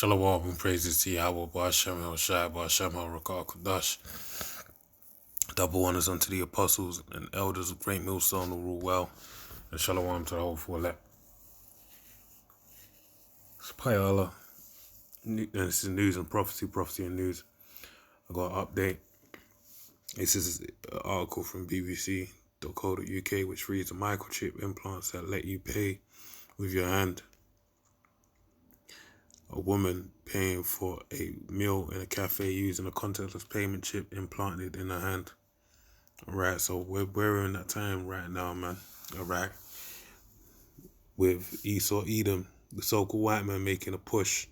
Shalom and praises to Yahweh, Ba'ashem El Shai, Ba'ashem El Rakah Kodash. Double honors unto the apostles and elders of Great Millstone who rule well. And shalom to the whole full elect. Subhaya Allah. This is news and prophecy and news. I got an update. This is an article from BBC.co.uk which reads: a microchip implants that let you pay with your hand. A woman paying for a meal in a cafe using a contactless payment chip implanted in her hand. Alright, so we're in that time right now, man. Alright. With Esau Edom, the so-called white man, making a push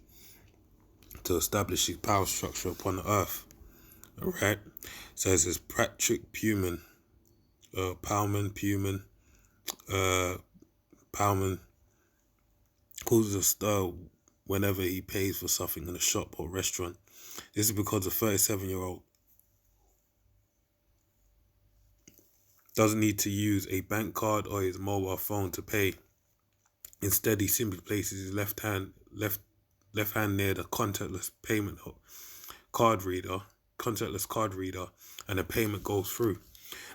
to establish his power structure upon the earth. Alright. Says it's Patrick Puman, Powman, causes a stir whenever he pays for something in a shop or restaurant. This is because the 37-year-old doesn't need to use a bank card or his mobile phone to pay. Instead, he simply places his left hand near the contactless card reader, and the payment goes through.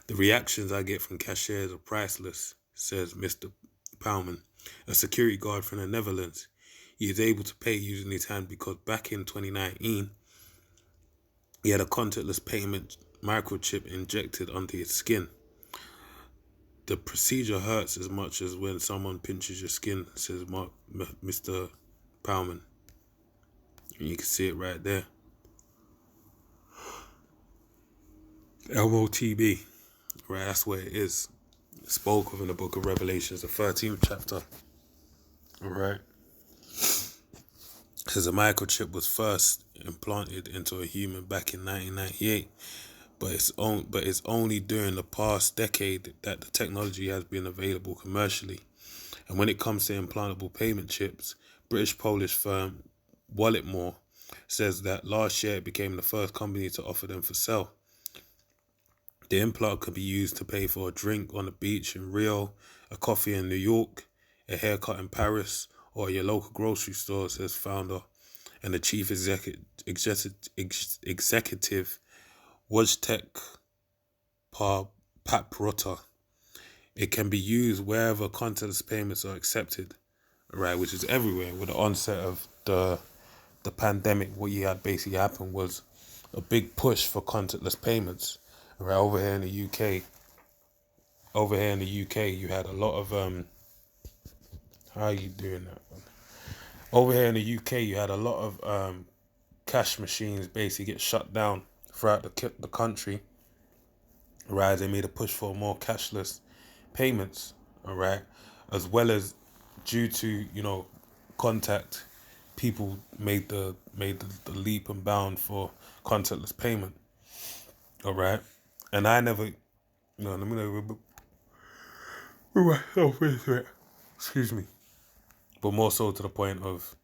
The reactions I get from cashiers are priceless, says Mr. Powman, a security guard from the Netherlands. He is able to pay using his hand because back in 2019, he had a contactless payment microchip injected under his skin. The procedure hurts as much as when someone pinches your skin, says Mr. Powman. You can see it right there. MOTB, right, that's where it is. It spoke of in the book of Revelations, the 13th chapter. Alright. It says a microchip was first implanted into a human back in 1998. But it's only during the past decade that the technology has been available commercially. And when it comes to implantable payment chips, British-Polish firm Walletmore says that last year it became the first company to offer them for sale. The implant could be used to pay for a drink on the beach in Rio, a coffee in New York, a haircut in Paris, or your local grocery store, says founder and the chief executive Wojtek Paprota. It can be used wherever contactless payments are accepted, right? Which is everywhere. With the onset of the pandemic, what you had basically happened was a big push for contactless payments. Right, over here in the UK, you had a lot of how are you doing that one? Over here in the UK, you had a lot of cash machines basically get shut down throughout the country. Right, they made a push for more cashless payments. All right, as well as due to contact, people made the leap and bound for contactless payment. All right, and I never, let me myself into it. Excuse me, but more so to the point of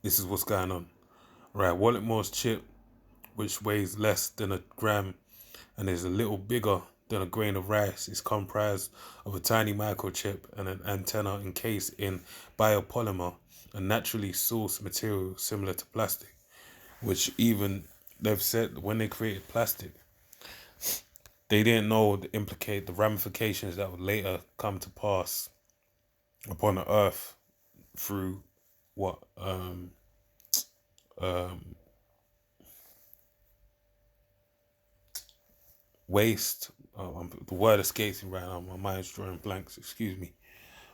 this is what's going on. Right, Walletmore's chip, which weighs less than a gram and is a little bigger than a grain of rice, is comprised of a tiny microchip and an antenna encased in biopolymer, a naturally sourced material similar to plastic, which even they've said when they created plastic, they didn't know the ramifications that would later come to pass upon the earth through what waste. The word escapes me right now. My mind's drawing blanks. Excuse me.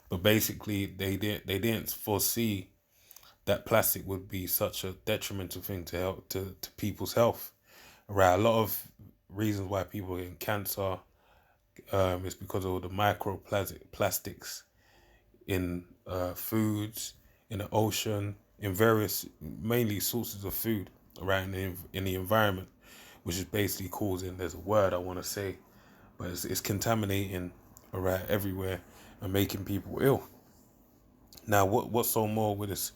But basically, they didn't foresee that plastic would be such a detrimental thing to help to people's health. Right. A lot of reasons why people are getting cancer is because of the microplastics in foods, in the ocean, in various mainly sources of food around in the environment, which is basically causing, there's a word I want to say, but it's contaminating around everywhere and making people ill. Now, what's so more with this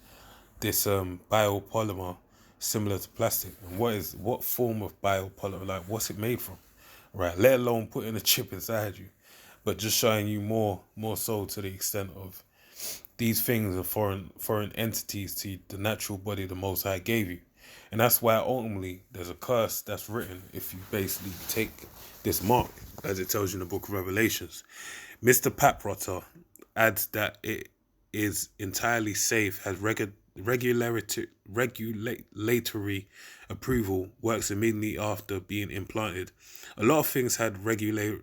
biopolymer similar to plastic, and what form of biopolymer, like what's it made from, right? Let alone putting a chip inside you, but just showing you more so to the extent of These things are foreign entities to the natural body the Most High gave you. And that's why ultimately there's a curse that's written if you basically take this mark, as it tells you in the book of Revelations. Mr. Paprotter adds that it is entirely safe, has regulatory approval, works immediately after being implanted. A lot of things had regu,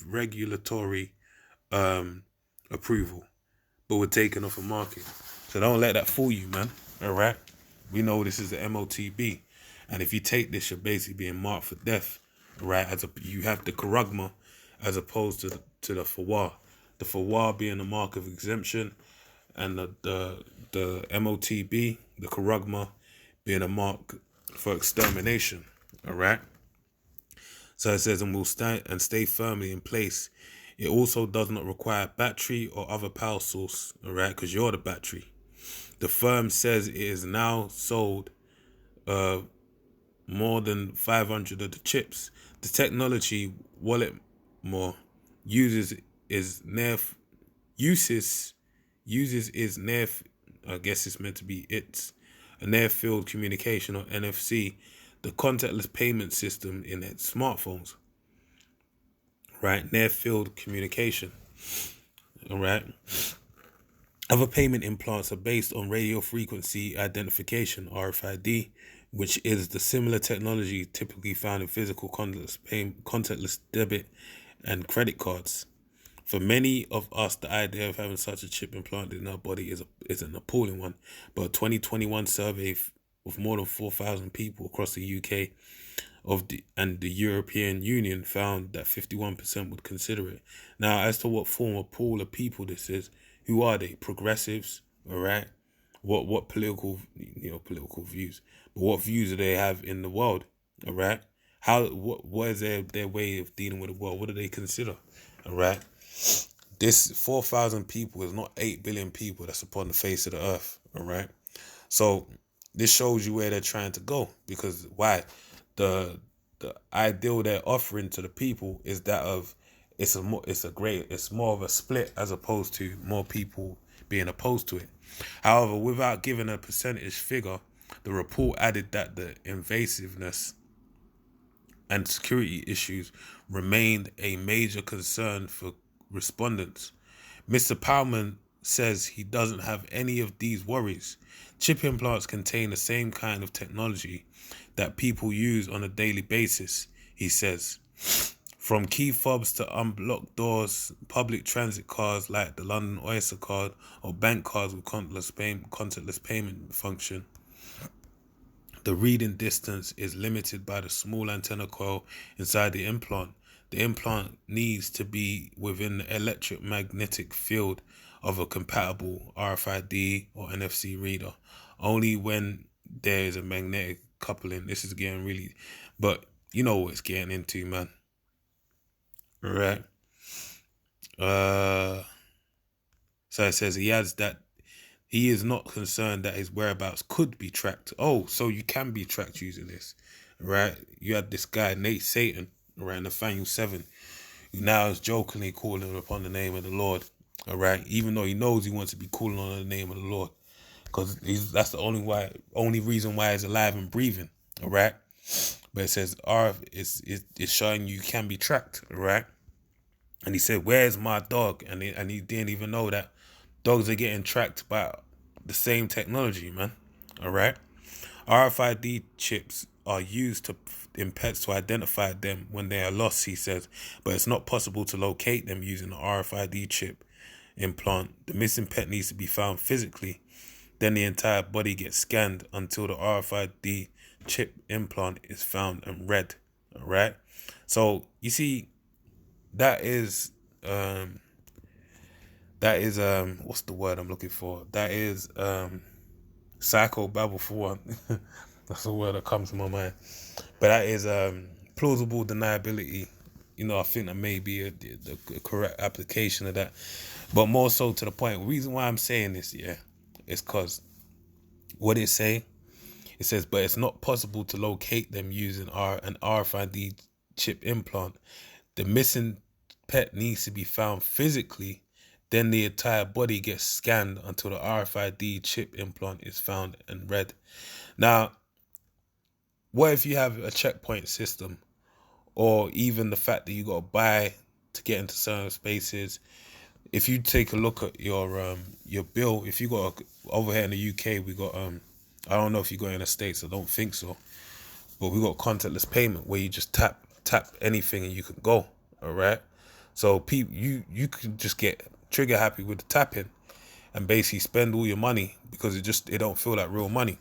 regulatory approval, but were taken off the market. So don't let that fool you, man. All right, we know this is the MOTB, and if you take this, you're basically being marked for death. All right, you have the karagma as opposed to the fawar. The fawar being the mark of exemption, and the MOTB, the karagma, being a mark for extermination. All right. So it says, and will stand and stay firmly in place. It also does not require battery or other power source, all right, because you're the battery. The firm says it is now sold more than 500 of the chips. The technology wallet more uses is near I guess it's meant to be a near field communication, or NFC, the contactless payment system in smartphones. Right, near field communication. All right. Other payment implants are based on radio frequency identification, RFID, which is the similar technology typically found in physical contactless debit and credit cards. For many of us, the idea of having such a chip implanted in our body is an appalling one. But a 2021 survey of more than 4,000 people across the UK and the European Union found that 51% would consider it. Now, as to what form or pool of people this is, who are they? Progressives, all right? What political views? But what views do they have in the world, all right? What is their way of dealing with the world? What do they consider, all right? This 4,000 people is not 8 billion people that's upon the face of the earth, all right? So this shows you where they're trying to go, because why? The ideal they're offering to the people is that of it's more of a split as opposed to more people being opposed to it. However, without giving a percentage figure, the report added that the invasiveness and security issues remained a major concern for respondents. Mr. Powman says he doesn't have any of these worries. Chip implants contain the same kind of technology that people use on a daily basis, he says. From key fobs to unblocked doors, public transit cards like the London Oyster card, or bank cards with contactless payment function. The reading distance is limited by the small antenna coil inside the implant. The implant needs to be within the electromagnetic field of a compatible RFID or NFC reader. Only when there is a magnetic coupling. This is getting really, but you know what it's getting into, man. All right. So it says he adds that he is not concerned that his whereabouts could be tracked. Oh, so you can be tracked using this, right? You had this guy, Nate Satan, around Nathaniel 7, who now is jokingly calling upon the name of the Lord, all right? Even though he knows he wants to be calling on the name of the Lord, because that's the only reason why he's alive and breathing, all right? But it says, it's showing you can be tracked, all right? And he said, where's my dog? And he didn't even know that dogs are getting tracked by the same technology, man. All right. RFID chips are used in pets to identify them when they are lost, he says, but it's not possible to locate them using an RFID chip implant. The missing pet needs to be found physically. Then the entire body gets scanned until the RFID chip implant is found and read. All right. So you see, that is what's the word I'm looking for? That is psychobabble for one. That's the word that comes to my mind. But that is plausible deniability. You know, I think that may be the correct application of that. But more so to the point, the reason why I'm saying this, is because what it say? It says, but it's not possible to locate them using an RFID chip implant. The missing pet needs to be found physically. Then the entire body gets scanned until the RFID chip implant is found and read. Now, what if you have a checkpoint system, or even the fact that you got to buy to get into certain spaces? If you take a look at your bill, if you got over here in the UK, we got I don't know if you got in the States, I don't think so, but we got contactless payment where you just tap anything and you can go. All right, so people, you can just get trigger happy with the tapping and basically spend all your money because it don't feel like real money.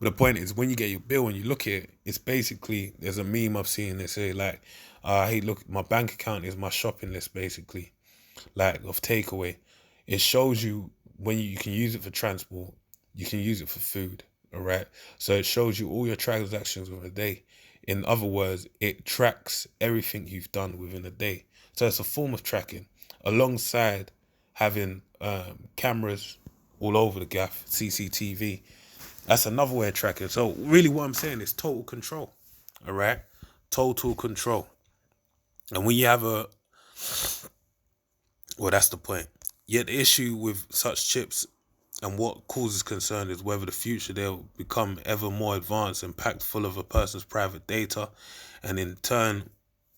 But the point is, when you get your bill and you look at it, it's basically, there's a meme I've seen that say like, hey, look, my bank account is my shopping list, basically, like of takeaway. It shows you when you can use it for transport, you can use it for food. All right, so it shows you all your transactions within a day. In other words, it tracks everything you've done within a day. So it's a form of tracking alongside having cameras all over the gaff, CCTV. That's another way of tracking. So really what I'm saying is total control. All right, total control. And when you have well, that's the point. Yet the issue with such chips and what causes concern is whether the future they'll become ever more advanced and packed full of a person's private data, and in turn,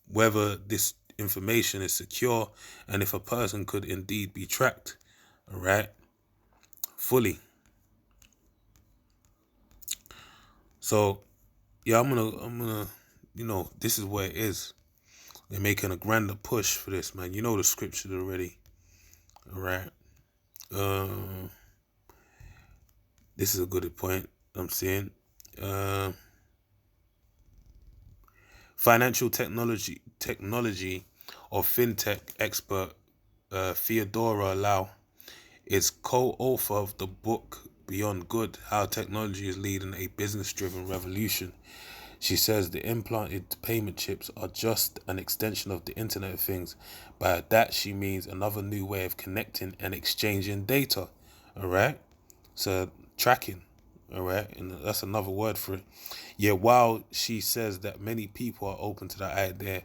whether this information is secure and if a person could indeed be tracked, all right, fully. So, yeah, I'm gonna, this is where it is. They're making a grander push for this, man. You know the scripture already, all right. This is a good point I'm seeing. Financial technology or fintech expert Theodora Lau is co-author of the book Beyond Good: How Technology is Leading a Business-Driven Revolution. She says the implanted payment chips are just an extension of the Internet of Things. By that she means another new way of connecting and exchanging data. All right, so tracking. All right, and that's another word for it. Yeah, while she says that many people are open to the idea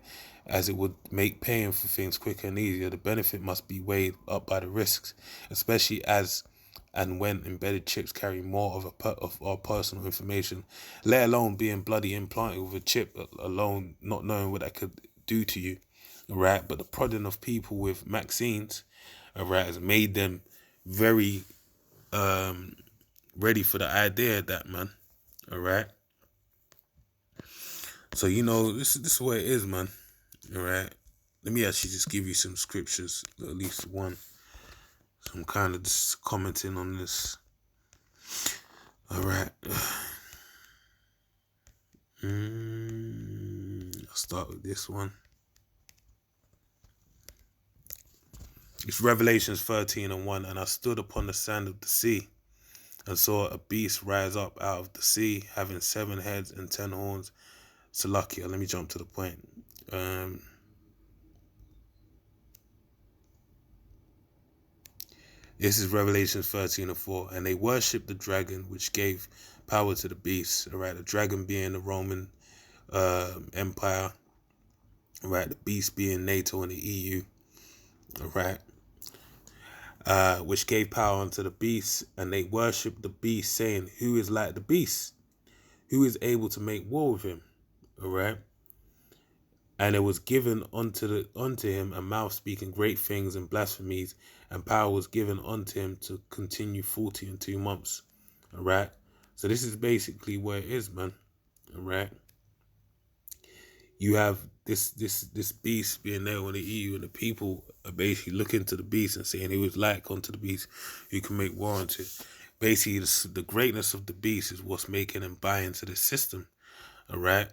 as it would make paying for things quicker and easier, the benefit must be weighed up by the risks, especially as and when embedded chips carry more of our personal information, let alone being bloody implanted with a chip alone, not knowing what that could do to you. All right, but the prodding of people with vaccines, all right, has made them very ready for the idea of that, man. All right. So this is where it is, man. All right. Let me actually just give you some scriptures, at least one. So I'm kind of just commenting on this. All right. I'll start with this one. It's Revelations 13:1. And I stood upon the sand of the sea and saw a beast rise up out of the sea, having 7 heads and 10 horns. Salakia, let me jump to the point. This is Revelation 13:4. And they worshipped the dragon, which gave power to the beast. All right, the dragon being the Roman Empire. All right, the beast being NATO and the EU. All right, which gave power unto the beast, and they worshipped the beast, saying, "Who is like the beast? Who is able to make war with him?" All right. And it was given unto him a mouth speaking great things and blasphemies, and power was given unto him to continue 42 months. All right. So this is basically where it is, man. All right. You have this beast being there on the EU, and the people are basically looking to the beast and saying, "Who is like unto the beast, who can make war unto it?" Basically, the greatness of the beast is what's making them buy into the system. All right.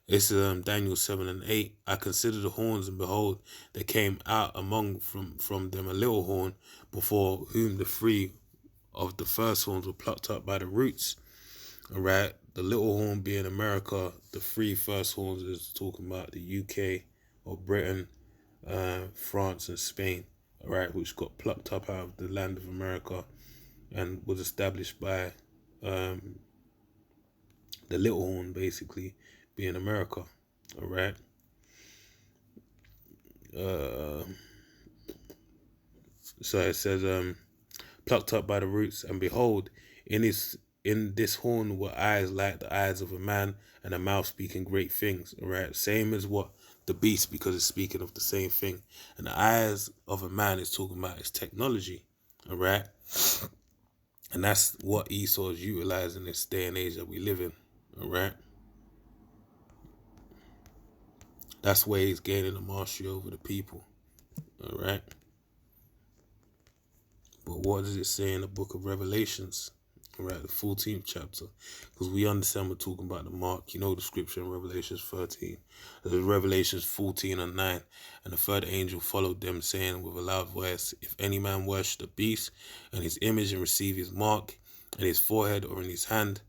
It's Daniel 7:8. I considered the horns, and behold, there came out among from them a little horn, before whom the 3 of the first horns were plucked up by the roots. All right, the little horn being America, the 3 first horns is talking about the UK or Britain, France, and Spain. all right, which got plucked up out of the land of America and was established by the little horn, basically being America, all right. Uh, so it says, plucked up by the roots, and behold, in this horn were eyes like the eyes of a man, and a mouth speaking great things. All right, same as what the beast, because it's speaking of the same thing. And the eyes of a man is talking about its technology. All right, and that's what Esau is utilizing this day and age that we live in. All right, that's where he's gaining the mastery over the people. All right. But what does it say in the book of Revelations? Right, the 14th chapter. Because we understand we're talking about the mark. You know the scripture in Revelations 13. There's Revelations 14 and 9. And the third angel followed them, saying with a loud voice, if any man worship the beast and his image and receive his mark in his forehead or in his hand,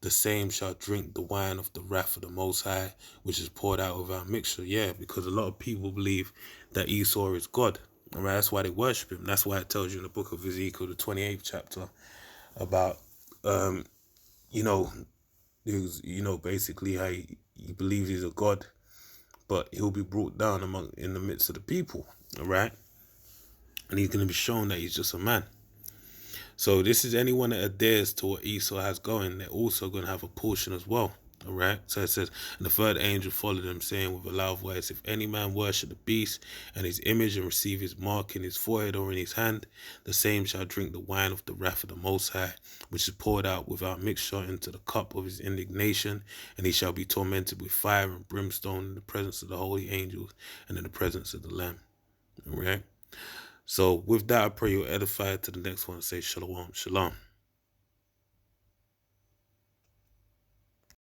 the same shall drink the wine of the wrath of the Most High, which is poured out without mixture. Yeah, because a lot of people believe that Esau is God. All right, that's why they worship him. That's why it tells you in the book of Ezekiel, the 28th chapter, about, you know, basically how he believes he's a God, but he'll be brought down in the midst of the people. All right, and he's going to be shown that he's just a man. So this is anyone that adheres to what Esau has going, they're also going to have a portion as well. All right. So it says, and the third angel followed them, saying with a loud voice, if any man worship the beast and his image and receive his mark in his forehead or in his hand, the same shall drink the wine of the wrath of the Most High, which is poured out without mixture into the cup of his indignation, and he shall be tormented with fire and brimstone in the presence of the holy angels and in the presence of the Lamb. All right. So with that, I pray you're edified. To the next one, say shalom, shalom.